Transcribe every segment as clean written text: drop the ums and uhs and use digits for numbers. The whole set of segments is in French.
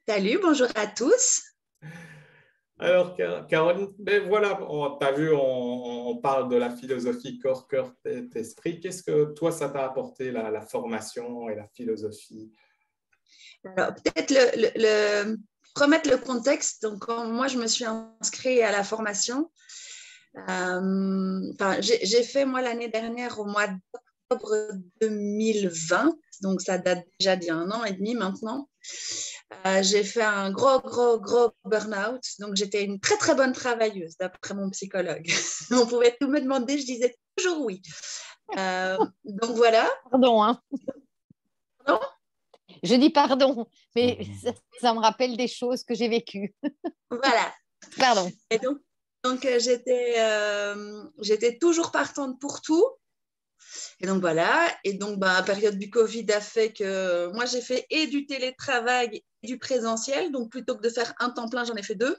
Salut, bonjour à tous. Alors, Caroline, ben voilà, tu as vu, on parle de la philosophie corps, cœur, tête, esprit. Qu'est-ce que toi, ça t'a apporté, la formation et la philosophie? Alors, peut-être remettre le contexte. Donc, quand moi, je me suis inscrite à la formation. J'ai fait, moi, l'année dernière, au mois d'octobre 2020. Donc, ça date déjà d'il y a 1 an et demi maintenant. J'ai fait un gros burn-out. Donc, j'étais une très, très bonne travailleuse, d'après mon psychologue. On pouvait tout me demander, je disais toujours oui. Donc, voilà. Pardon, hein. Non. Je dis pardon, mais ça me rappelle des choses que j'ai vécues. Voilà. Pardon. Et donc j'étais toujours partante pour tout. Et donc voilà. Et donc, la période du Covid a fait que moi, j'ai fait et du télétravail et du présentiel. Donc, plutôt que de faire un temps plein, j'en ai fait 2.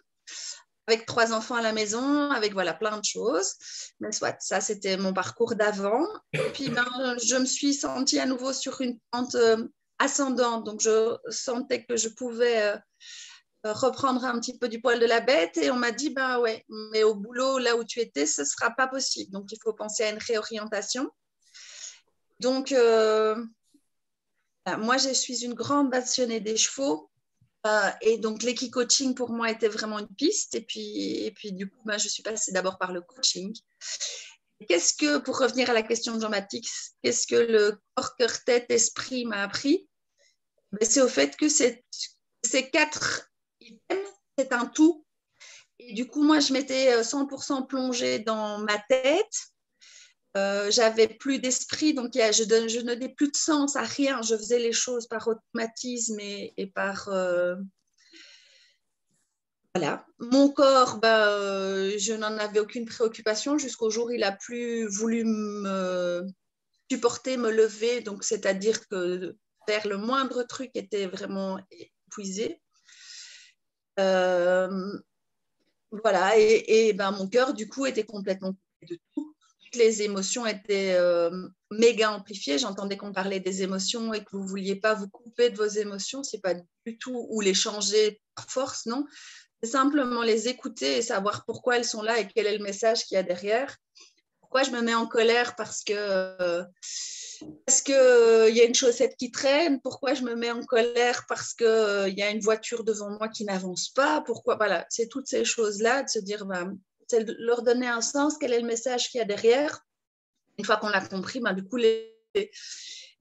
Avec 3 enfants à la maison, avec voilà, plein de choses. Mais soit, ça, c'était mon parcours d'avant. Et puis, je me suis sentie à nouveau sur une pente ascendante. Donc, je sentais que je pouvais reprendre un petit peu du poil de la bête. Et on m'a dit, ben ouais, mais au boulot, là où tu étais, ce ne sera pas possible. Donc, il faut penser à une réorientation. Donc, moi, je suis une grande passionnée des chevaux. Et donc, l'équi-coaching, pour moi, était vraiment une piste. Et puis du coup, je suis passée d'abord par le coaching. Pour revenir à la question de Jean-Baptiste, qu'est-ce que le corps, cœur, tête, esprit m'a appris? C'est au fait que ces 4 items, c'est un tout. Et du coup, moi, je m'étais 100% plongée dans ma tête. J'avais plus d'esprit, donc je ne donnais plus de sens à rien. Je faisais les choses par automatisme et par... voilà. Mon corps, je n'en avais aucune préoccupation jusqu'au jour où il a plus voulu me supporter, me lever. Donc, c'est-à-dire que faire le moindre truc était vraiment épuisé. Voilà. Et mon cœur, du coup, était complètement coupé de tout. Toutes les émotions étaient méga amplifiées. J'entendais qu'on parlait des émotions et que vous ne vouliez pas vous couper de vos émotions. Ce n'est pas du tout ou les changer par force, non. C'est simplement les écouter et savoir pourquoi elles sont là et quel est le message qu'il y a derrière. Pourquoi je me mets en colère parce que y a une chaussette qui traîne? Pourquoi je me mets en colère parce qu'il y a une voiture devant moi qui n'avance pas? Pourquoi? Voilà, c'est toutes ces choses-là, de se dire, c'est de leur donner un sens, quel est le message qu'il y a derrière. Une fois qu'on l'a compris, du coup, les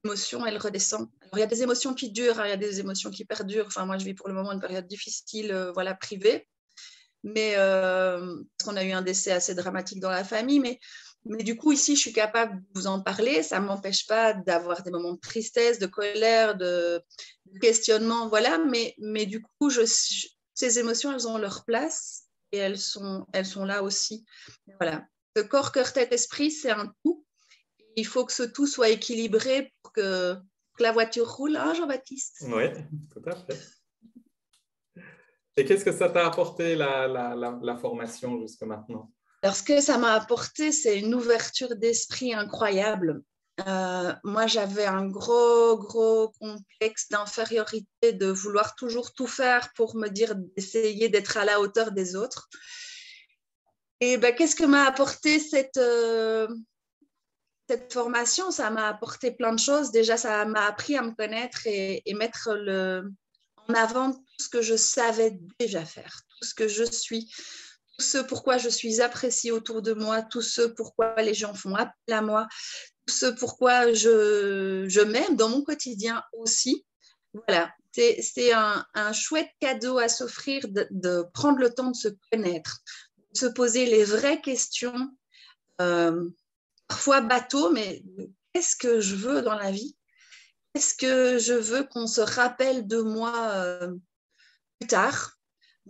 émotions, elles redescendent. Alors, il y a des émotions qui durent, il y a des émotions qui perdurent. Enfin, moi, je vis pour le moment une période difficile, privée. Mais parce qu'on a eu un décès assez dramatique dans la famille. Mais du coup, ici, je suis capable de vous en parler. Ça ne m'empêche pas d'avoir des moments de tristesse, de colère, de questionnement. Voilà. Mais du coup, ces émotions, elles ont leur place et elles sont là aussi. Voilà. Le corps, cœur, tête, esprit, c'est un tout. Il faut que ce tout soit équilibré pour que la voiture roule, hein, Jean-Baptiste? Oui, tout à fait. Et qu'est-ce que ça t'a apporté, la formation jusqu'à maintenant? Alors, ce que ça m'a apporté, c'est une ouverture d'esprit incroyable. Moi, j'avais un gros complexe d'infériorité, de vouloir toujours tout faire pour me dire d'essayer d'être à la hauteur des autres. Et qu'est-ce que m'a apporté cette formation? Ça m'a apporté plein de choses. Déjà, ça m'a appris à me connaître et mettre en avant tout ce que je savais déjà faire, tout ce que je suis, tout ce pourquoi je suis appréciée autour de moi, tout ce pourquoi les gens font appel à moi, tout ce pourquoi je m'aime dans mon quotidien aussi. Voilà, c'est un chouette cadeau à s'offrir de prendre le temps de se connaître, de se poser les vraies questions, parfois bateau, mais qu'est-ce que je veux dans la vie? Est-ce que je veux qu'on se rappelle de moi plus tard?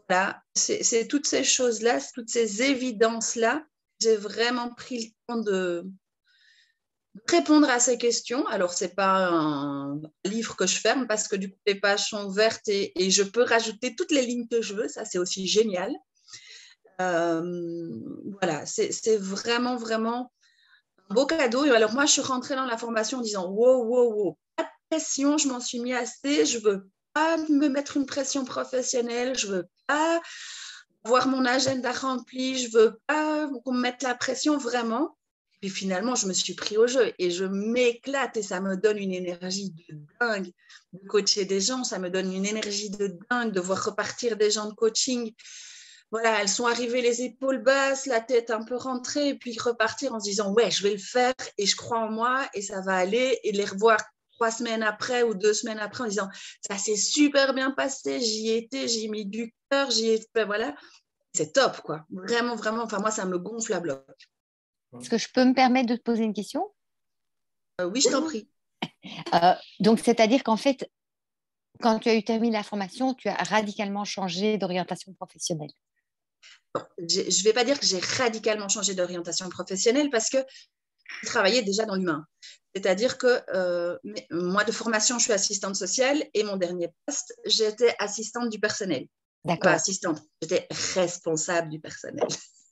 Voilà, c'est toutes ces choses-là, toutes ces évidences-là. J'ai vraiment pris le temps de répondre à ces questions. Alors, ce n'est pas un livre que je ferme parce que du coup, les pages sont ouvertes et je peux rajouter toutes les lignes que je veux. Ça, c'est aussi génial. Voilà, c'est vraiment un beau cadeau. Et alors, moi, je suis rentrée dans la formation en disant wow, pas de pression, je m'en suis mis assez, je veux pas me mettre une pression professionnelle, je ne veux pas avoir mon agenda rempli, je ne veux pas qu'on me mette la pression vraiment. Et puis finalement, je me suis pris au jeu et je m'éclate et ça me donne une énergie de dingue de coacher des gens, ça me donne une énergie de dingue de voir repartir des gens de coaching. Voilà, elles sont arrivées les épaules basses, la tête un peu rentrée, et puis repartir en se disant ouais, je vais le faire et je crois en moi et ça va aller, et les revoir 3 semaines après ou 2 semaines après en disant ça s'est super bien passé, j'y étais, j'y ai mis du cœur, j'y étais, voilà, c'est top quoi, vraiment, vraiment, enfin moi ça me gonfle à bloc. Est-ce que je peux me permettre de te poser une question? Oui, je t'en prie. Donc, c'est-à-dire qu'en fait, quand tu as eu terminé la formation, tu as radicalement changé d'orientation professionnelle. Je ne vais pas dire que j'ai radicalement changé d'orientation professionnelle parce que je travaillais déjà dans l'humain. C'est-à-dire que moi, de formation, je suis assistante sociale et mon dernier poste, j'étais assistante du personnel. D'accord. Pas assistante, j'étais responsable du personnel.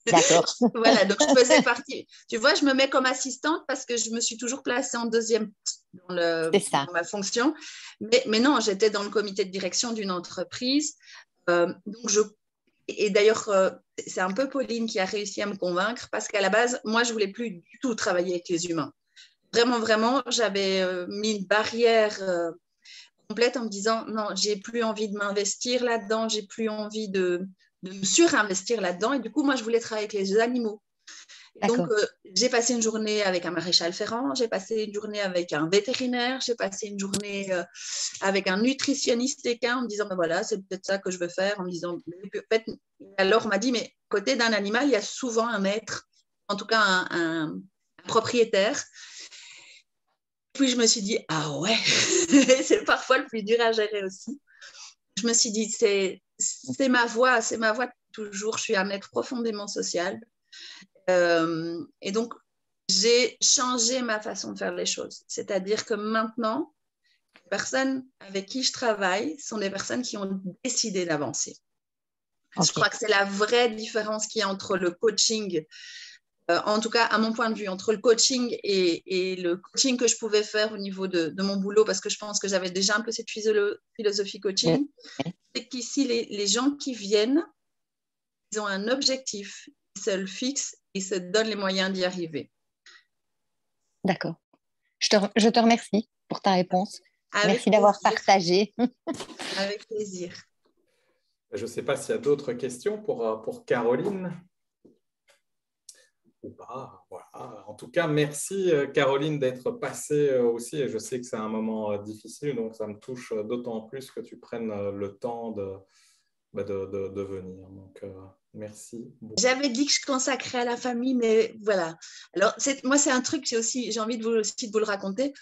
D'accord. Voilà, donc je faisais partie. Tu vois, je me mets comme assistante parce que je me suis toujours placée en deuxième poste dans ma fonction. Mais non, j'étais dans le comité de direction d'une entreprise. Donc et d'ailleurs, c'est un peu Pauline qui a réussi à me convaincre parce qu'à la base, moi, je ne voulais plus du tout travailler avec les humains. Vraiment, vraiment, j'avais mis une barrière complète en me disant non, j'ai plus envie de m'investir là-dedans, j'ai plus envie de me surinvestir là-dedans. Et du coup, moi, je voulais travailler avec les animaux. Et donc, j'ai passé une journée avec un maréchal ferrant, j'ai passé une journée avec un vétérinaire, j'ai passé une journée avec un nutritionniste équin en me disant, ben voilà, c'est peut-être ça que je veux faire. En me disant, en fait, alors on m'a dit, mais à côté d'un animal, il y a souvent un maître, en tout cas un propriétaire. Puis je me suis dit, ah ouais, c'est parfois le plus dur à gérer aussi. Je me suis dit, c'est ma voie toujours. Je suis un être profondément social. Et donc, j'ai changé ma façon de faire les choses. C'est-à-dire que maintenant, les personnes avec qui je travaille sont des personnes qui ont décidé d'avancer. Okay. Je crois que c'est la vraie différence qu'il y a entre le coaching, en tout cas à mon point de vue, entre le coaching et le coaching que je pouvais faire au niveau de mon boulot, parce que je pense que j'avais déjà un peu cette philosophie coaching. C'est qu'ici, les gens qui viennent, ils ont un objectif, ils se le fixent, ils se donnent les moyens d'y arriver. D'accord. Je te remercie pour ta réponse. Merci d'avoir partagé. Avec plaisir. Je ne sais pas s'il y a d'autres questions pour Caroline ou pas. Voilà. En tout cas, merci Caroline d'être passée aussi. Et je sais que c'est un moment difficile, donc ça me touche d'autant plus que tu prennes le temps de venir. Donc, merci beaucoup. J'avais dit que je consacrais à la famille, mais voilà. Alors, moi, c'est un truc, j'ai envie de vous le raconter.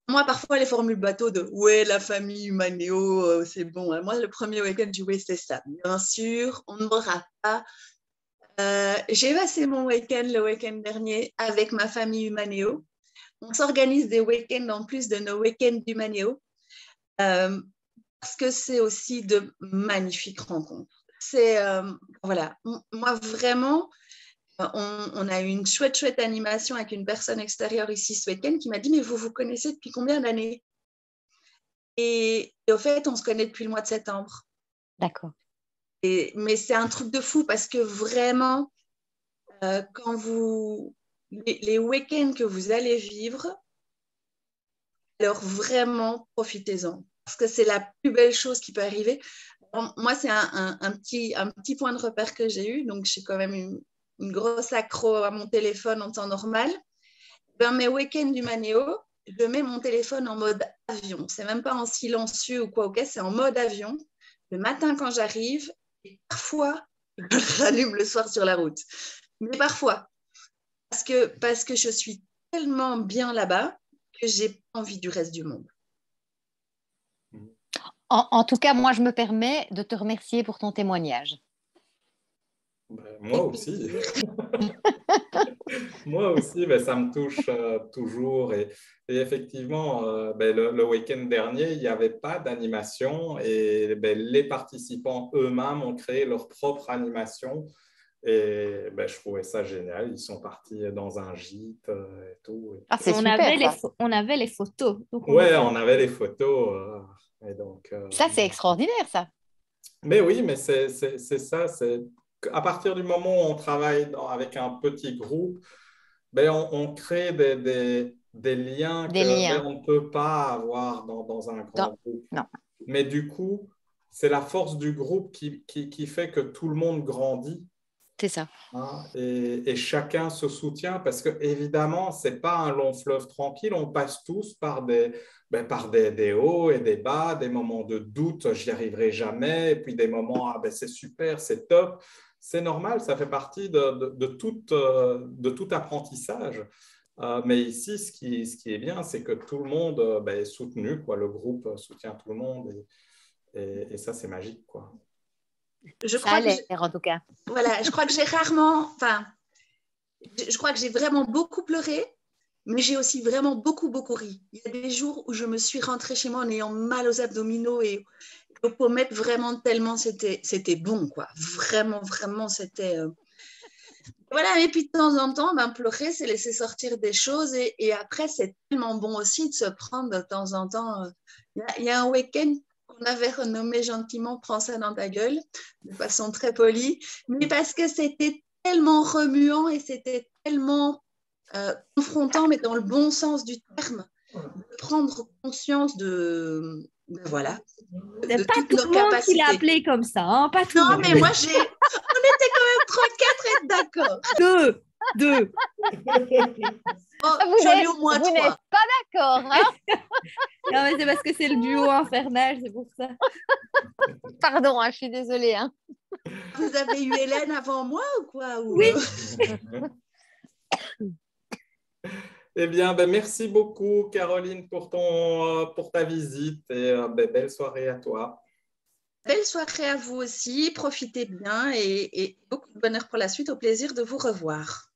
Moi, parfois, les formules bateau de « ouais, la famille, Humanéo, c'est bon ». Moi, le premier week-end du « oui, c'est ça ». Bien sûr, on ne m'aura pas. J'ai passé mon week-end le week-end dernier avec ma famille Humanéo. On s'organise des week-ends en plus de nos week-ends d'Humanéo parce que c'est aussi de magnifiques rencontres. Voilà, moi, vraiment... On a eu une chouette animation avec une personne extérieure ici ce week-end qui m'a dit « Mais vous vous connaissez depuis combien d'années ?» et au fait, on se connaît depuis le mois de septembre. D'accord. Mais c'est un truc de fou parce que vraiment, quand les week-ends que vous allez vivre, alors vraiment, profitez-en. Parce que c'est la plus belle chose qui peut arriver. Alors, moi, c'est un petit point de repère que j'ai eu. Donc, j'ai quand même une grosse accro à mon téléphone en temps normal. Mes week-ends du Manéo, je mets mon téléphone en mode avion. C'est même pas en silencieux ou quoi, c'est en mode avion. Le matin quand j'arrive, et parfois, je le rallume le soir sur la route. Mais parfois, parce que je suis tellement bien là-bas que j'ai pas envie du reste du monde. En tout cas, moi, je me permets de te remercier pour ton témoignage. Moi aussi. Moi aussi, ça me touche toujours. Et effectivement, le week-end dernier, il n'y avait pas d'animation et les participants eux-mêmes ont créé leur propre animation. Et je trouvais ça génial. Ils sont partis dans un gîte et tout. Ah, c'est super, on avait les photos. Oui, on avait les photos. Et donc, ça, c'est extraordinaire, ça. Mais oui, mais c'est ça. À partir du moment où on travaille avec un petit groupe, ben, on crée des liens Des que ben, liens. on ne peut pas avoir dans un grand groupe. Non. Mais du coup, c'est la force du groupe qui fait que tout le monde grandit. C'est ça. Hein, et chacun se soutient parce que évidemment, ce n'est pas un long fleuve tranquille. On passe tous par des hauts et des bas, des moments de doute, j'y arriverai jamais, et puis des moments, ah ben c'est super, c'est top. C'est normal, ça fait partie de tout apprentissage. Mais ici, ce qui est bien, c'est que tout le monde ben, est soutenu, quoi. Le groupe soutient tout le monde et ça, c'est magique, quoi. Je Ça crois a que l'air, en tout cas. voilà, je crois que j'ai rarement, enfin, je crois que j'ai vraiment beaucoup pleuré, mais j'ai aussi vraiment beaucoup, beaucoup ri. Il y a des jours où je me suis rentrée chez moi en ayant mal aux abdominaux et aux pommettes, vraiment tellement c'était bon, quoi. Vraiment, vraiment, c'était... Voilà, et puis de temps en temps, ben, pleurer, c'est laisser sortir des choses et après, c'est tellement bon aussi de se prendre de temps en temps. Il y a un week-end qu'on avait renommé gentiment Prends ça dans ta gueule, de façon très polie, mais parce que c'était tellement remuant et c'était tellement confrontant, mais dans le bon sens du terme, de prendre conscience voilà, C'est de pas toutes tout nos le monde qui l'a capacités. appelé comme ça, hein? Pas tout le Non, monde. mais moi, on était quand même 3-4 être d'accord. Deux. Oh, Vous j'en ai n'êtes au moins vous 3. n'êtes pas d'accord, hein? Non, mais c'est parce que c'est le duo infernal, c'est pour ça. Pardon, hein, je suis désolée. Hein. Vous avez eu Hélène avant moi ou quoi Oui. Eh bien, ben, merci beaucoup, Caroline, pour ta visite et ben, belle soirée à toi. Belle soirée à vous aussi, profitez bien et beaucoup de bonheur pour la suite. Au plaisir de vous revoir.